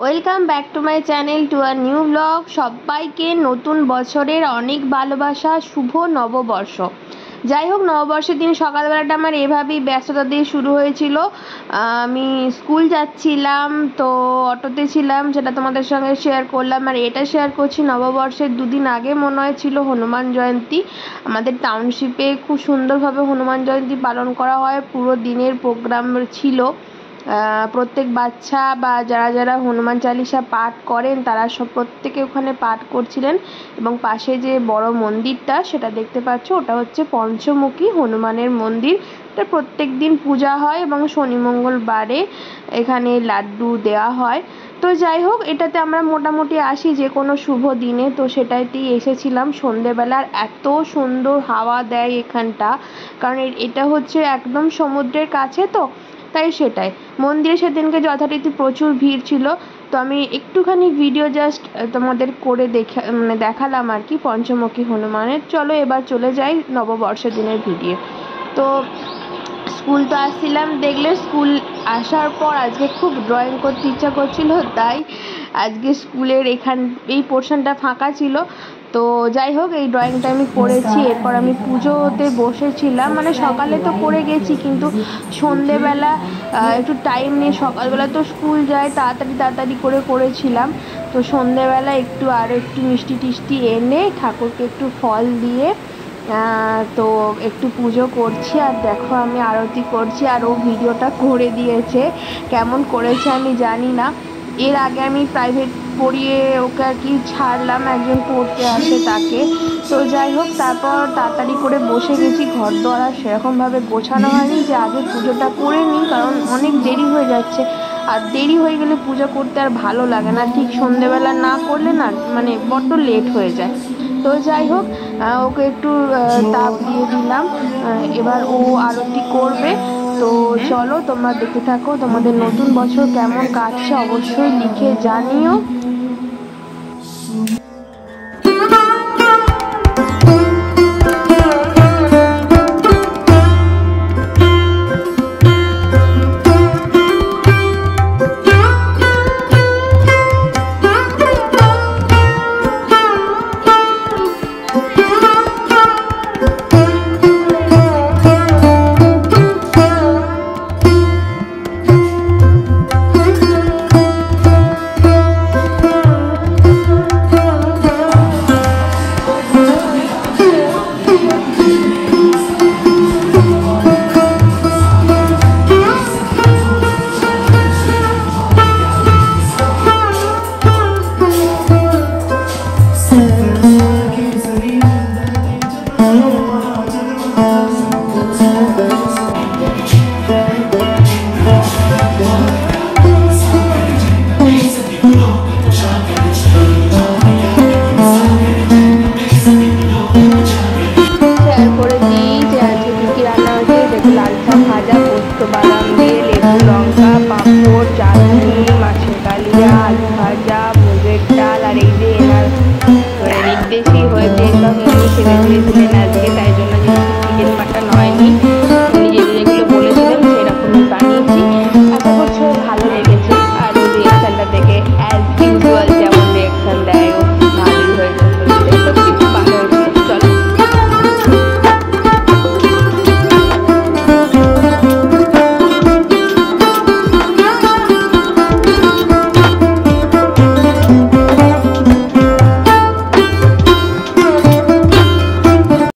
Welcome back to my channel to a new blog. সবাইকে নতুন বছরের অনেক ভালোবাসা, শুভ নববর্ষ। যাই হোক, নববর্ষের দিন সকালবেলাটা আমার এভাবেই ব্যস্ততা দিয়ে শুরু হয়েছিল। আমি স্কুল যাচ্ছিলাম, তো অটোতে ছিলাম, সেটা তোমাদের সঙ্গে শেয়ার করলাম। আর এটা শেয়ার করছি, নববর্ষের দুদিন আগে মনে হয় ছিল হনুমান জয়ন্তী। আমাদের টাউনশিপে খুব সুন্দরভাবে হনুমান জয়ন্তী পালন করা হয়, পুরো দিনের প্রোগ্রাম ছিল। প্রত্যেক বাচ্চা বা যারা যারা হনুমান চালিসা পাঠ করেন তারা সব প্রত্যেকে ওখানে পাঠ করছিলেন। এবং পাশে যে বড় মন্দিরটা সেটা দেখতে পাচ্ছ, ওটা হচ্ছে পঞ্চমুখী হনুমানের মন্দির। এটা প্রত্যেক দিন পূজা হয় এবং শনি মঙ্গলবারে এখানে লাড্ডু দেওয়া হয়। তো যাই হোক, এটাতে আমরা মোটামুটি আসি যে কোনো শুভ দিনে, তো সেটাইতেই এসেছিলাম সন্ধেবেলার। এত সুন্দর হাওয়া দেয় এখানটা, কারণ এটা হচ্ছে একদম সমুদ্রের কাছে, তো তাই সেটাই। মন্দিরে সেদিনকে যথারীতি প্রচুর ভিড় ছিল, তো আমি একটুখানি ভিডিও জাস্ট তোমাদের করে দেখালাম আর কি পঞ্চমুখী হনুমানের। চলো এবার চলে যাই নববর্ষের দিনের ভিডিও। তো স্কুল তো আসছিলাম, দেখলে স্কুল আসার পর আজকে খুব ড্রয়িং করতে ইচ্ছা করছিল, তাই আজকে স্কুলের এই পোর্শনটা ফাঁকা ছিল। তো যাই হোক, এই ড্রয়িংটা আমি করেছি। এরপর আমি পুজোতে বসেছিলাম, মানে সকালে তো করে গেছি, কিন্তু সন্ধেবেলা একটু টাইম নিয়ে, সকালবেলা তো স্কুল যায়, তাড়াতাড়ি করে করেছিলাম। তো সন্ধেবেলা একটু মিষ্টি টিষ্টি এনে ঠাকুরকে একটু ফল দিয়ে তো একটু পুজো করছি। আর দেখো, আমি আরতি করছি, আর ও ভিডিওটা করে দিয়েছে। কেমন করেছে আমি জানি না। এর আগে আমি প্রাইভেট পড়িয়ে ওকে আর কি ছাড়লাম, একজন পড়তে আসে তাকে। তো যাই হোক, তারপর তাড়াতাড়ি করে বসে গেছি। ঘর দোয়ার আর সেরকমভাবে গোছানো হয়নি, যে আগে পুজোটা করে নিই, কারণ অনেক দেরি হয়ে যাচ্ছে। আর দেরি হয়ে গেলে পুজো করতে আর ভালো লাগে না, ঠিক সন্ধেবেলা না করলে না মানে বড্ড লেট হয়ে যায়। তো যাই হোক, ওকে একটু তাপ দিয়ে দিলাম। এবার ও আরতি করবে। তো চলো তোমরা দেখতে থাকো। তোমাদের নতুন বছর কেমন কাটছে অবশ্যই লিখে জানিও। ভাজা, পোস্ত বাদাম দিয়ে, লেবু লঙ্কা, পাঁপড়, চাটনি, মাছের কালিয়া, আলু ভাজা, মুগের ডাল, আর এই যে এনার নির্দেশই হয়েছে সব এমনি সেরে দিয়েছিলেন আজকে। তাই